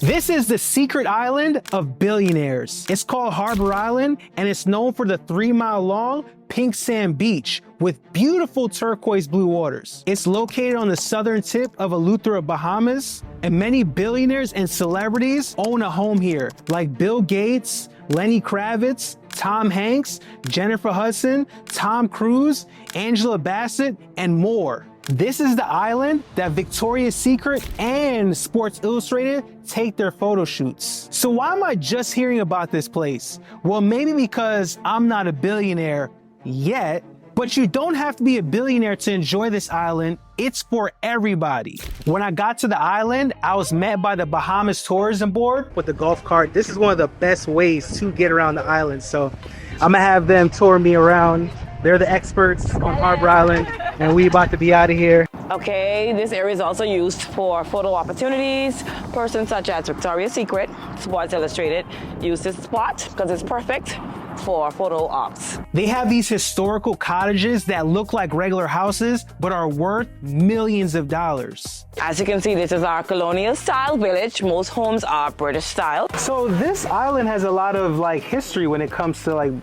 This is the secret island of Billionaires. It's called Harbor Island, and it's known for the 3-mile-long pink sand beach with beautiful turquoise blue waters. It's located on the southern tip of Eleuthera, Bahamas, and many billionaires and celebrities own a home here, like Bill Gates, Lenny Kravitz, Tom Hanks, Jennifer Hudson, Tom Cruise, Angela Bassett, and more. This is the island that Victoria's Secret and Sports Illustrated take their photo shoots. So why am I just hearing about this place? Well, maybe because I'm not a billionaire yet, but you don't have to be a billionaire to enjoy this island. It's for everybody. When I got to the island, I was met by the Bahamas Tourism Board with the golf cart. This is one of the best ways to get around the island. So I'm gonna have them tour me around. They're the experts on Harbor Island, and we about to be out of here. Okay, this area is also used for photo opportunities. Persons such as Victoria's Secret, Sports Illustrated use this spot because it's perfect for photo ops. They have these historical cottages that look like regular houses, but are worth millions of dollars. As you can see, this is our colonial style village. Most homes are British style. So this island has a lot of history when it comes to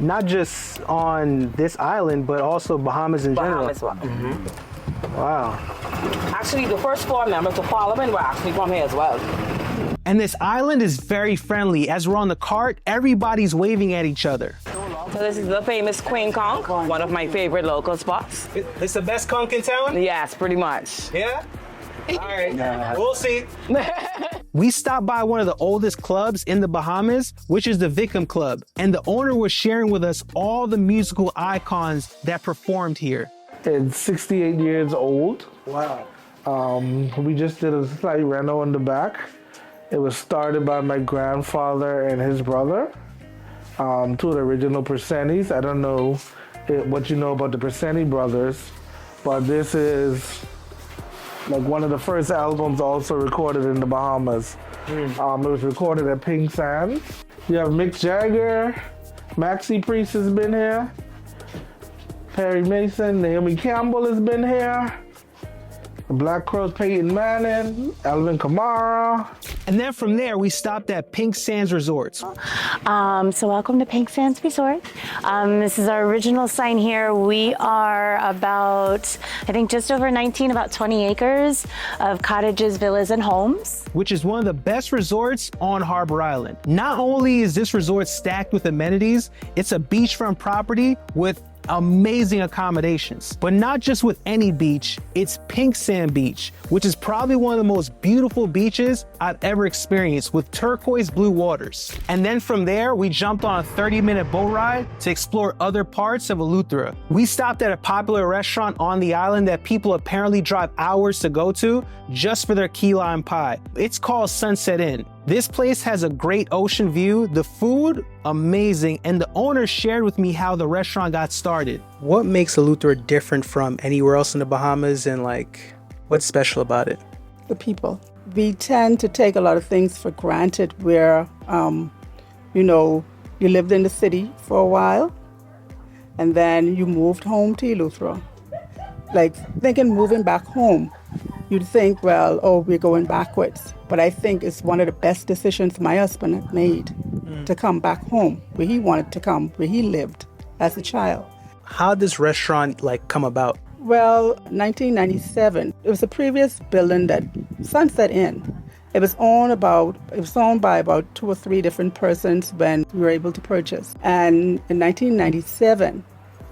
not just on this island, but also Bahamas in general. Wow. Actually, the first 4 members of Parliament were actually from here as well. And this island is very friendly. As we're on the cart, everybody's waving at each other. So this is the famous Queen Conch, one of my favorite local spots. It's the best conch in town? Yes, pretty much. Yeah? All right, we'll see. We stopped by one of the oldest clubs in the Bahamas, which is the Vickham Club. And the owner was sharing with us all the musical icons that performed here. It's 68 years old. Wow. We just did a slight reno in the back. It was started by my grandfather and his brother, two of the original Persennis. I don't know what you know about the Persenni brothers, but this is one of the first albums also recorded in the Bahamas. It was recorded at Pink Sands. You have Mick Jagger, Maxi Priest has been here, Perry Mason, Naomi Campbell has been here, the Black Crowes, Peyton Manning, Alvin Kamara. And then from there, we stopped at Pink Sands Resorts. So welcome to Pink Sands Resort. This is our original sign here. We are about, I think just over 19, about 20 acres of cottages, villas, and homes. Which is one of the best resorts on Harbor Island. Not only is this resort stacked with amenities, it's a beachfront property with amazing accommodations. But not just with any beach, it's Pink Sand Beach, which is probably one of the most beautiful beaches I've ever experienced, with turquoise blue waters. And then from there, we jumped on a 30-minute boat ride to explore other parts of Eleuthera. We stopped at a popular restaurant on the island that people apparently drive hours to go to just for their key lime pie. It's called Sunset Inn. This place has a great ocean view, the food, amazing, and the owner shared with me how the restaurant got started. What makes Eleuthera different from anywhere else in the Bahamas, and what's special about it? The people. We tend to take a lot of things for granted where, you lived in the city for a while and then you moved home to Eleuthera. Thinking moving back home, you'd think, we're going backwards. But I think it's one of the best decisions my husband had made to come back home, where he wanted to come, where he lived as a child. How did this restaurant come about? Well, 1997, it was the previous building that Sunset Inn. It was owned by about 2 or 3 different persons when we were able to purchase. And in 1997,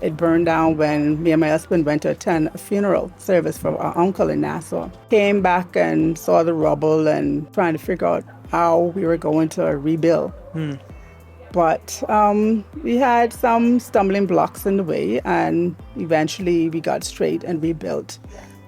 it burned down when me and my husband went to attend a funeral service for our uncle in Nassau. Came back and saw the rubble and trying to figure out how we were going to rebuild. But we had some stumbling blocks in the way, and eventually we got straight and rebuilt.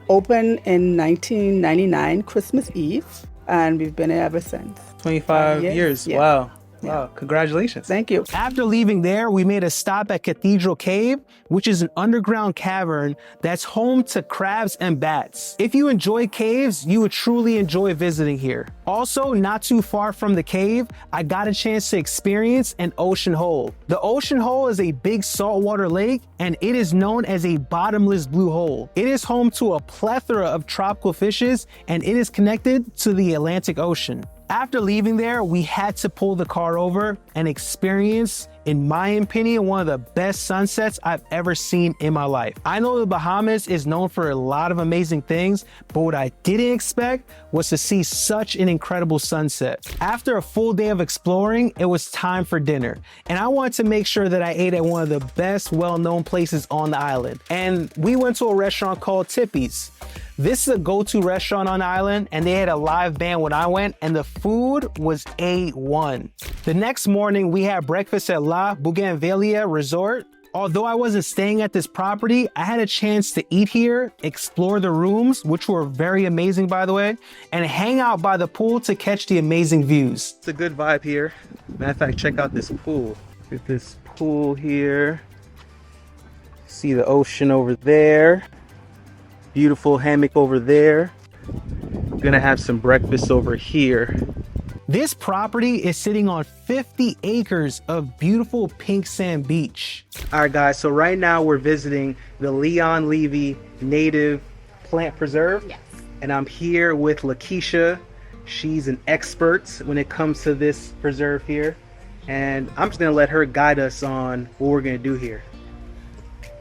Opened in 1999, Christmas Eve, and we've been here ever since. 25 years. Yeah. Wow. Yeah. Wow, congratulations. Thank you. After leaving there, we made a stop at Cathedral Cave, which is an underground cavern that's home to crabs and bats. If you enjoy caves, you would truly enjoy visiting here. Also, not too far from the cave, I got a chance to experience an ocean hole. The ocean hole is a big saltwater lake, and it is known as a bottomless blue hole. It is home to a plethora of tropical fishes, and it is connected to the Atlantic Ocean. After leaving there, we had to pull the car over and experience, in my opinion, one of the best sunsets I've ever seen in my life. I know the Bahamas is known for a lot of amazing things, but what I didn't expect was to see such an incredible sunset. After a full day of exploring, it was time for dinner, and I wanted to make sure that I ate at one of the best well-known places on the island. And we went to a restaurant called Tippy's. This is a go-to restaurant on the island, and they had a live band when I went, and the food was A1. The next morning, we had breakfast at La Bougainvillea Resort. Although I wasn't staying at this property, I had a chance to eat here, explore the rooms, which were very amazing, by the way, and hang out by the pool to catch the amazing views. It's a good vibe here. Matter of fact, check out this pool. Look at this pool here. See the ocean over there. Beautiful hammock over there. Gonna have some breakfast over here. This property is sitting on 50 acres of beautiful pink sand beach. All right, guys, so right now we're visiting the Leon Levy Native Plant Preserve. Yes. And I'm here with Lakeisha. She's an expert when it comes to this preserve here. And I'm just gonna let her guide us on what we're gonna do here.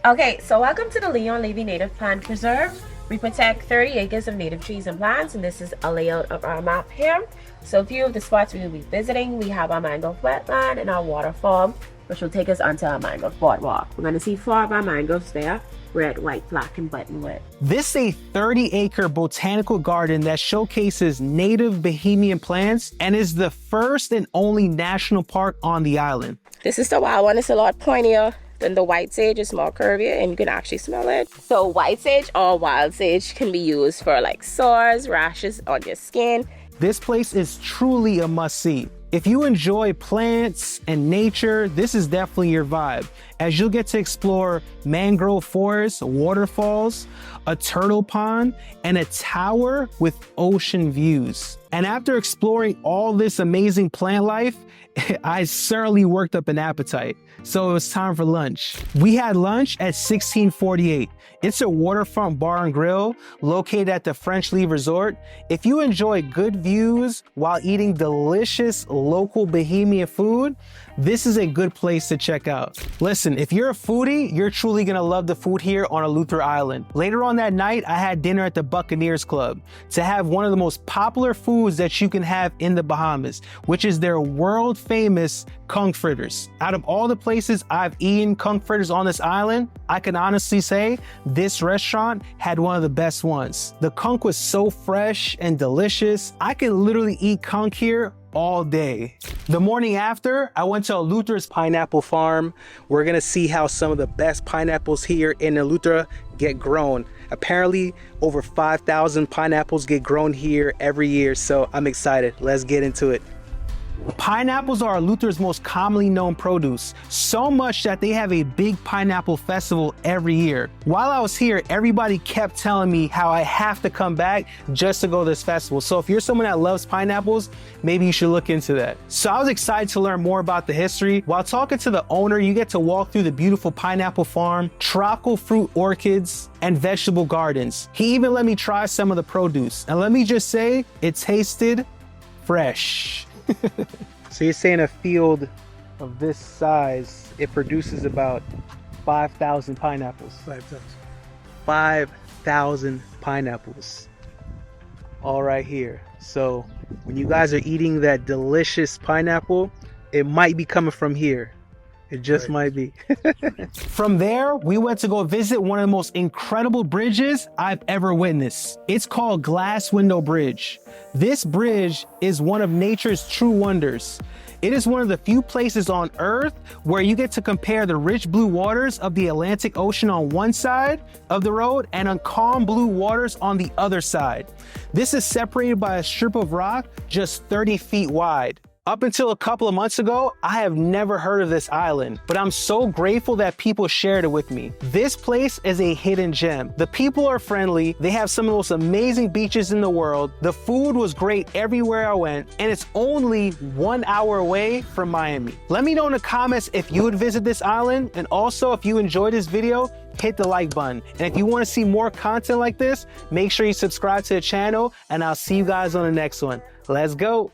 Okay, so welcome to the Leon Levy Native Plant Preserve. We protect 30 acres of native trees and plants, and this is a layout of our map here. So a few of the spots we will be visiting, we have our mangrove wetland and our waterfall, which will take us onto our mangrove boardwalk. We're going to see 4 of our mangroves there, red, white, black, and buttonwood. This is a 30-acre botanical garden that showcases native Bahamian plants and is the first and only national park on the island. This is the wild one. It's a lot pointier than the white sage. Is more curvier, and you can actually smell it. So white sage or wild sage can be used for like sores, rashes on your skin. This place is truly a must-see. If you enjoy plants and nature, this is definitely your vibe, as you'll get to explore mangrove forests, waterfalls, a turtle pond, and a tower with ocean views. And after exploring all this amazing plant life, I certainly worked up an appetite. So it was time for lunch. We had lunch at 1648. It's a waterfront bar and grill located at the French Leigh Resort. If you enjoy good views while eating delicious local Bahamian food, this is a good place to check out. Listen, if you're a foodie, you're truly gonna love the food here on Eleuthera Island. Later on that night, I had dinner at the Buccaneers Club to have one of the most popular foods that you can have in the Bahamas, which is their world famous conch fritters. Out of all the places I've eaten conch fritters on this island, I can honestly say this restaurant had one of the best ones. The conch was so fresh and delicious. I could literally eat conch here all day. The morning after, I went to Eleuthera's pineapple farm. We're gonna see how some of the best pineapples here in Eleuthera get grown. Apparently, over 5,000 pineapples get grown here every year, so I'm excited. Let's get into it. Pineapples are Eleuthera's most commonly known produce, so much that they have a big pineapple festival every year. While I was here, everybody kept telling me how I have to come back just to go to this festival. So if you're someone that loves pineapples, maybe you should look into that. So I was excited to learn more about the history. While talking to the owner, you get to walk through the beautiful pineapple farm, tropical fruit orchids, and vegetable gardens. He even let me try some of the produce. And let me just say, it tasted fresh. So you're saying a field of this size, it produces about 5,000 pineapples? 5,000. 5,000 pineapples. All right here. So when you guys are eating that delicious pineapple, it might be coming from here. It just might be. From there, we went to go visit one of the most incredible bridges I've ever witnessed. It's called Glass Window Bridge. This bridge is one of nature's true wonders. It is one of the few places on Earth where you get to compare the rich blue waters of the Atlantic Ocean on one side of the road and on calm blue waters on the other side. This is separated by a strip of rock just 30 feet wide. Up until a couple of months ago, I have never heard of this island, but I'm so grateful that people shared it with me. This place is a hidden gem. The people are friendly, they have some of the most amazing beaches in the world, the food was great everywhere I went, and it's only 1 hour away from Miami. Let me know in the comments if you would visit this island, and also if you enjoyed this video, hit the like button. And if you want to see more content like this, make sure you subscribe to the channel, and I'll see you guys on the next one. Let's go.